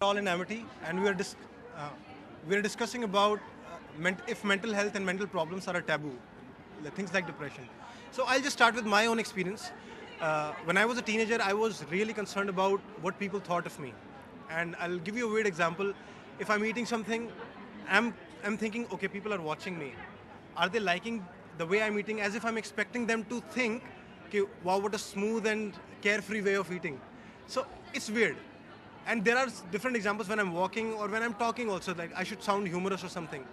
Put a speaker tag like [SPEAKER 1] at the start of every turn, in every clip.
[SPEAKER 1] all in Amity, and we are discussing about if mental health and mental problems are a taboo, things like depression. So I'll just start with my own experience. When I was a teenager, I was really concerned about what people thought of me, and I'll give you a weird example. If I'm eating something, I'm I'm thinking, okay, people are watching me. Are they liking the way I'm eating? As if I'm expecting them to think, okay, wow, what a smooth and carefree way of eating. So it's weird. And there are different examples when I'm walking or when I'm talking also, like I should sound humorous or something.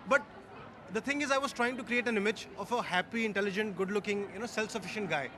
[SPEAKER 1] But the thing is, I was trying to create an image of a happy, intelligent, good-looking, self-sufficient guy.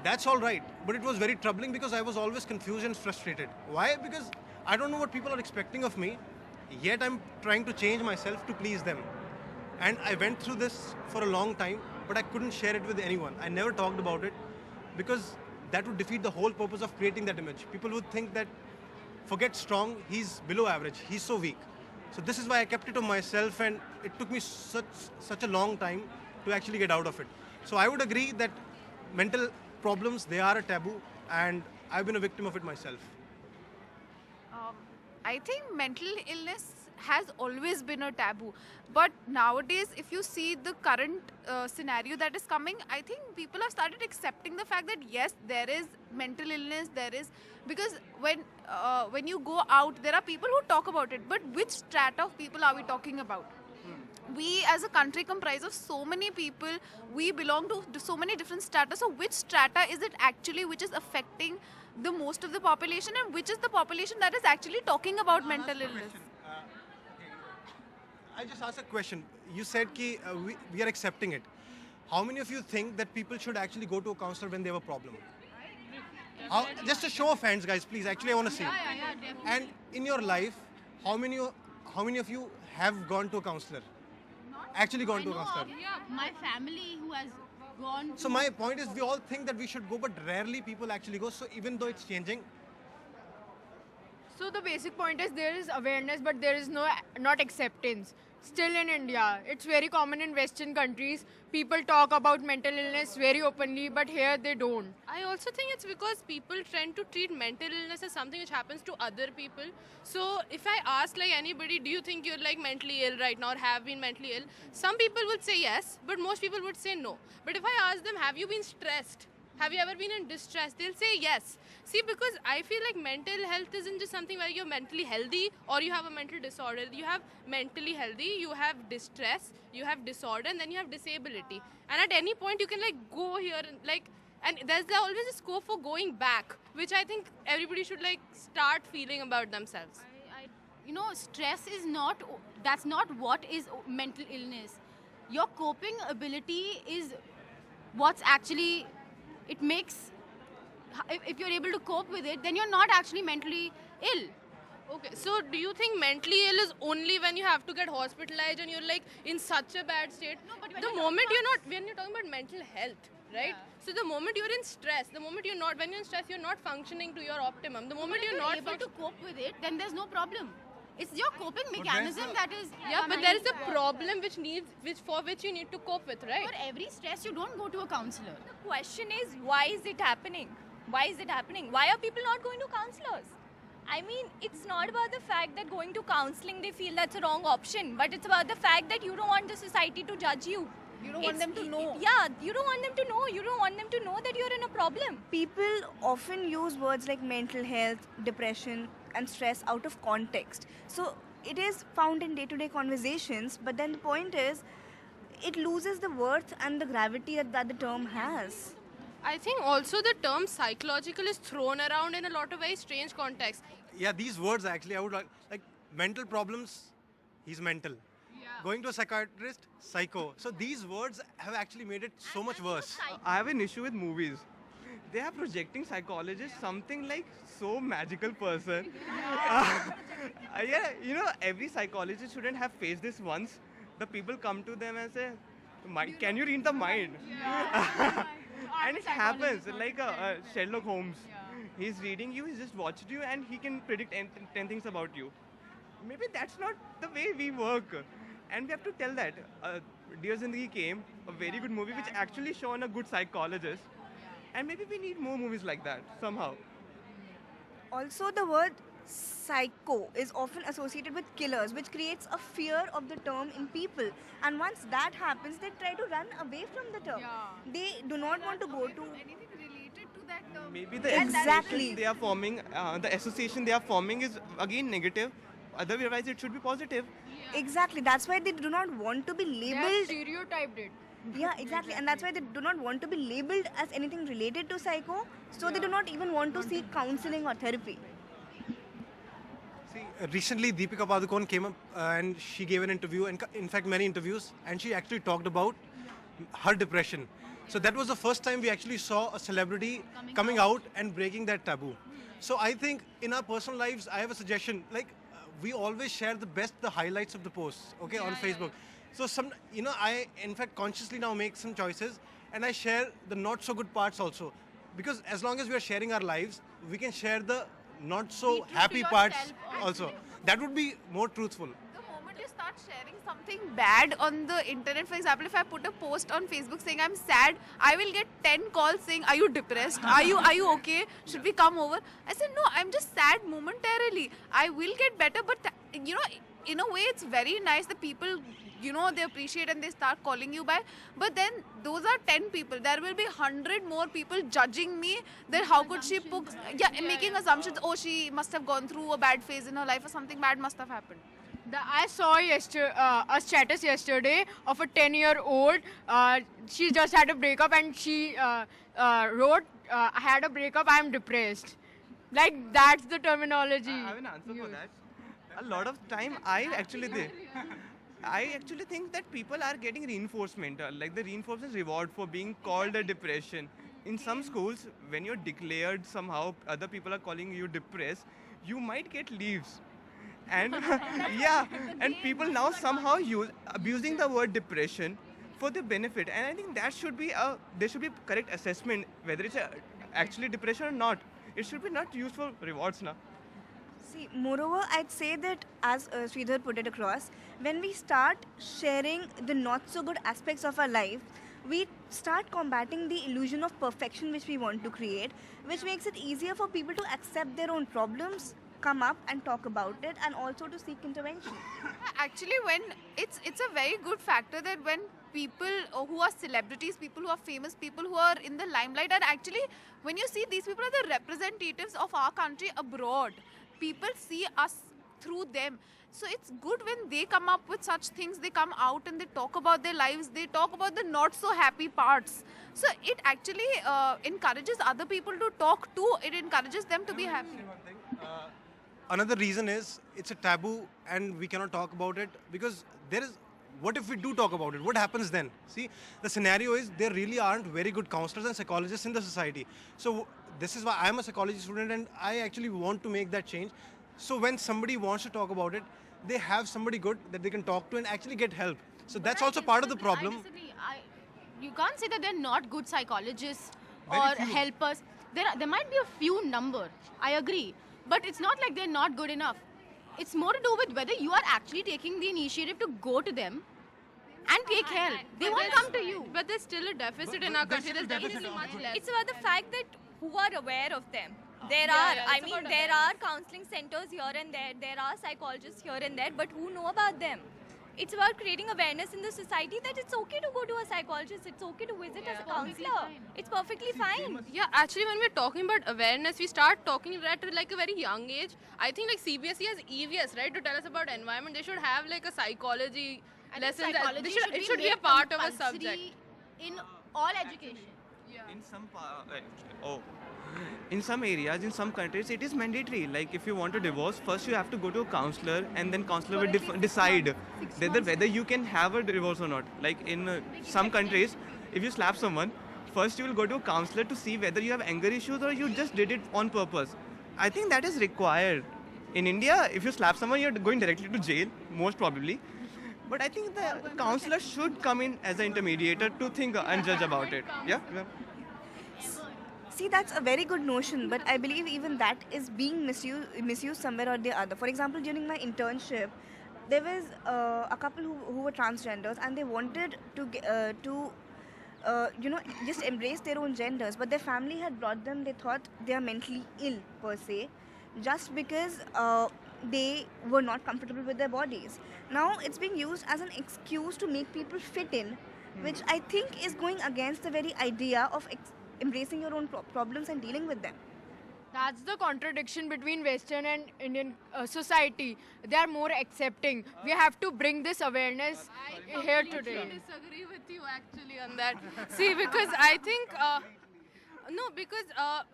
[SPEAKER 1] That's all right, but it was very troubling because I was always confused and frustrated. Why? Because I don't know what people are expecting of me, yet I'm trying to change myself to please them. And I went through this for a long time, but I couldn't share it with anyone. I never talked about it because that would defeat the whole purpose of creating that image. People would think that, forget strong, he's below average, he's so weak. So this is why I kept it to myself, and it took me such a long time to actually get out of it. So I would agree that mental problems, they are a taboo, and I've been a victim of it myself.
[SPEAKER 2] Um, I think mental illness has always been a taboo. But nowadays, if you see the current scenario that is coming, I think people have started accepting the fact that yes, there is mental illness. There is, because when you go out, there are people who talk about it. But which strata of people are we talking about? We as a country comprise of so many people. We belong to so many different strata. So which strata is it actually which is affecting the most of the population, and which is the population that is actually talking about mental illness?
[SPEAKER 1] I just asked a question. You said ki, we are accepting it. How many of you think that people should actually go to a counselor when they have a problem? Just a show of hands, guys, please. Actually, I want to see. And in your life, how many of you have gone to a counselor? Actually gone
[SPEAKER 3] I
[SPEAKER 1] to a
[SPEAKER 3] know
[SPEAKER 1] counselor?
[SPEAKER 3] of my family who has gone
[SPEAKER 1] So
[SPEAKER 3] to.
[SPEAKER 1] my point is, we all think that we should go, but rarely people actually go. So even though it's changing,
[SPEAKER 4] So the basic point is there is awareness, but there is not acceptance. Still in India, it's very common in Western countries. People talk about mental illness very openly, but here they don't.
[SPEAKER 5] I also think it's because people tend to treat mental illness as something which happens to other people. So if I ask like anybody, do you think you're like mentally ill right now or have been mentally ill? Some people would say yes, but most people would say no. But if I ask them, have you been stressed? Have you ever been in distress? They'll say yes. See, because I feel like mental health isn't just something where you're mentally healthy or you have a mental disorder. You have mentally healthy, you have distress, you have disorder, and then you have disability. And at any point, you can like go here and like, and always a scope for going back, which I think everybody should like start feeling about themselves.
[SPEAKER 3] Stress is not, that's not what is mental illness. Your coping ability is what's actually, it makes, if you're able to cope with it, then you're not actually mentally ill.
[SPEAKER 5] Okay, so do you think mentally ill is only when you have to get hospitalized and you're like in such a bad state?
[SPEAKER 3] No, but when
[SPEAKER 5] the
[SPEAKER 3] you're
[SPEAKER 5] moment
[SPEAKER 3] talking
[SPEAKER 5] you're not, when you're talking about mental health, right?
[SPEAKER 3] Yeah.
[SPEAKER 5] So the moment you're in stress, the moment you're not, when you're in stress, you're not functioning to your optimum. The moment
[SPEAKER 3] But if
[SPEAKER 5] you're
[SPEAKER 3] you're
[SPEAKER 5] not
[SPEAKER 3] able to
[SPEAKER 5] func-
[SPEAKER 3] cope with it, then there's no problem. It's your coping mechanism that is.
[SPEAKER 5] yeah, but there is a problem for which you need to cope with, right?
[SPEAKER 3] For every stress, you don't go to a counselor.
[SPEAKER 6] The question is, why is it happening? Why is it happening? Why are people not going to counselors? I mean, it's not about the fact that going to counseling, they feel that's a wrong option, but it's about the fact that you don't want the society to judge you.
[SPEAKER 2] You don't want them to know.
[SPEAKER 6] Yeah, you don't want them to know. You don't want them to know that you're in a problem.
[SPEAKER 7] People often use words like mental health, depression, and stress out of context. So it is found in day to day conversations, but then the point is, it loses the worth and the gravity that the term has.
[SPEAKER 5] I think also the term psychological is thrown around in a lot of very strange contexts.
[SPEAKER 1] yeah, these words actually, I would like mental problems, he's mental. Going to a psychiatrist, psycho. So these words have actually made it so much worse.
[SPEAKER 8] I have an issue with movies. They are projecting psychologists something like so magical person. Yeah, every psychologist shouldn't have faced this once. The people come to them and say, can you read the mind? And it happens like Sherlock Holmes. He's reading you, he's just watched you, and he can predict 10 things about you. Maybe that's not the way we work. And we have to tell that. Dear Zindagi came, a very good movie which actually shown a good psychologist. And maybe we need more movies like that somehow.
[SPEAKER 7] Also, the word psycho is often associated with killers, which creates a fear of the term in people. And once that happens, they try to run away from the term. They do not want to go to.
[SPEAKER 2] Anything related to that term.
[SPEAKER 8] Maybe the
[SPEAKER 7] Exactly.
[SPEAKER 8] association they are forming, the association they are forming is again negative. Otherwise, it should be positive.
[SPEAKER 7] Exactly. That's why they do not want to be
[SPEAKER 4] They have
[SPEAKER 7] labeled.
[SPEAKER 4] stereotyped it.
[SPEAKER 7] Yeah, exactly. And that's why they do not want to be labeled as anything related to psycho. So they do not even want to seek counseling or therapy.
[SPEAKER 1] See, recently Deepika Padukone came up and she gave an interview, and in fact many interviews, and she actually talked about her depression. So that was the first time we actually saw a celebrity coming out and breaking that taboo. So I think in our personal lives, I have a suggestion. Like we always share the highlights of the posts, okay, on Facebook. So I in fact consciously now make some choices, and I share the not so good parts also, because as long as we are sharing our lives, we can share the not so happy parts also. That would be more truthful.
[SPEAKER 2] The moment you start sharing something bad on the internet, for example, if I put a post on Facebook saying I'm sad, I will get 10 calls saying, "Are you depressed? Are you okay? Should we come over?" I said, "No, I'm just sad momentarily. I will get better." But in a way, it's very nice that people, they appreciate and they start calling you by. But then those are 10 people. There will be 100 more people judging me. That how could she making assumptions. Oh, she must have gone through a bad phase in her life, or something bad must have happened.
[SPEAKER 4] I saw a status yesterday of a 10-year-old. She just had a breakup and she wrote, "I had a breakup, I'm depressed." Like, that's the terminology.
[SPEAKER 8] I have an answer for that. A lot of time, I actually think that people are getting reinforcement, like the reinforcement reward for being called a depression. In some schools, when you're declared somehow, other people are calling you depressed, you might get leaves. And and people now somehow abusing the word depression for their benefit. And I think there should be correct assessment whether it's actually depression or not. It should be not used for rewards now.
[SPEAKER 7] See, moreover, I'd say that, as Sridhar put it across, when we start sharing the not so good aspects of our life, we start combating the illusion of perfection which we want to create, which makes it easier for people to accept their own problems, come up and talk about it, and also to seek intervention.
[SPEAKER 2] Actually, when it's a very good factor that when people who are celebrities, people who are famous, people who are in the limelight, and actually when you see these people are the representatives of our country abroad, people see us through them. So it's good when they come up with such things, they come out and they talk about their lives, they talk about the not so happy parts. So it actually encourages other people to talk too, it encourages them to be happy.
[SPEAKER 1] Another reason is it's a taboo and we cannot talk about it because what if we do talk about it? What happens then? See, the scenario is there really aren't very good counselors and psychologists in the society. So this is why I'm a psychology student and I actually want to make that change. So when somebody wants to talk about it, they have somebody good that they can talk to and actually get help. So that's also part of the problem.
[SPEAKER 3] I disagree. You can't say that they're not good psychologists
[SPEAKER 1] Very
[SPEAKER 3] or
[SPEAKER 1] few.
[SPEAKER 3] helpers. There might be a few number. I agree. But it's not like they're not good enough. It's more to do with whether you are actually taking the initiative to go to them and take help. They won't come to you.
[SPEAKER 5] But there's still a deficit in our country. There's definitely much less.
[SPEAKER 6] It's about the fact that who are aware of them. There are counseling centers here and there. There are psychologists here and there, but who know about them? It's about creating awareness in the society that it's okay to go to a psychologist. It's okay to visit a counselor. It's perfectly fine.
[SPEAKER 5] Yeah, actually, when we're talking about awareness, we start talking at like a very young age. I think like CBSE has EVS, right, to tell us about environment. They should have like a psychology lesson.
[SPEAKER 3] Psychology
[SPEAKER 5] It should be a
[SPEAKER 3] made
[SPEAKER 5] part of a
[SPEAKER 3] compulsory
[SPEAKER 5] subject.
[SPEAKER 3] in all education.
[SPEAKER 8] In some areas, in some countries, it is mandatory. Like if you want to divorce, first you have to go to a counselor, and then counselor will decide whether you can have a divorce or not. Like in some countries, if you slap someone, first you will go to a counselor to see whether you have anger issues or you just did it on purpose. I think that is required. In India, if you slap someone, you're going directly to jail, most probably. But I think the counselor should come in as an intermediator to think and judge about it. Yeah?
[SPEAKER 7] See, that's a very good notion, but I believe even that is being misused somewhere or the other. For example, during my internship, there was a couple who were transgenders and they wanted to just embrace their own genders, but their family had brought them, they thought they are mentally ill per se. just because they were not comfortable with their bodies. Now it's being used as an excuse to make people fit in, which I think is going against the very idea of embracing your own problems and dealing with them.
[SPEAKER 4] That's the contradiction between Western and Indian society. They are more accepting. We have to bring this awareness here today.
[SPEAKER 5] I disagree with you actually on that. See, because I think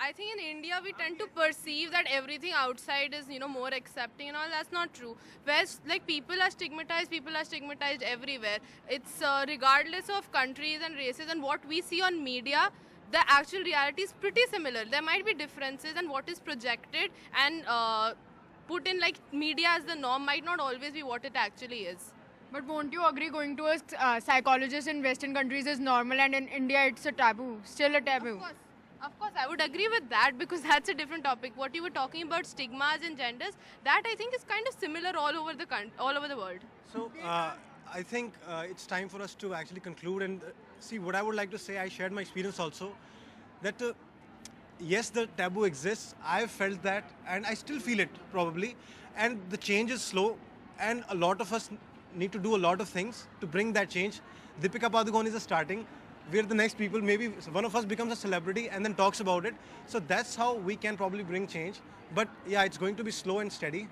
[SPEAKER 5] I think in India we tend to perceive that everything outside is more accepting and all. That's not true. Where like people are stigmatized everywhere. It's regardless of countries and races, and what we see on media, the actual reality is pretty similar. There might be differences, and what is projected and put in like media as the norm might not always be what it actually is.
[SPEAKER 4] But won't you agree going to a psychologist in Western countries is normal and in India it's a taboo, still a taboo?
[SPEAKER 5] Of course, I would agree with that because that's a different topic. What you were talking about, stigmas and genders, that I think is kind of similar all over the world.
[SPEAKER 1] So I think it's time for us to actually conclude and see what I would like to say. I shared my experience also that yes, the taboo exists. I've felt that and I still feel it probably. And the change is slow and a lot of us need to do a lot of things to bring that change. Deepika Padukone is starting. We're the next people. Maybe one of us becomes a celebrity and then talks about it. So that's how we can probably bring change. But yeah, it's going to be slow and steady.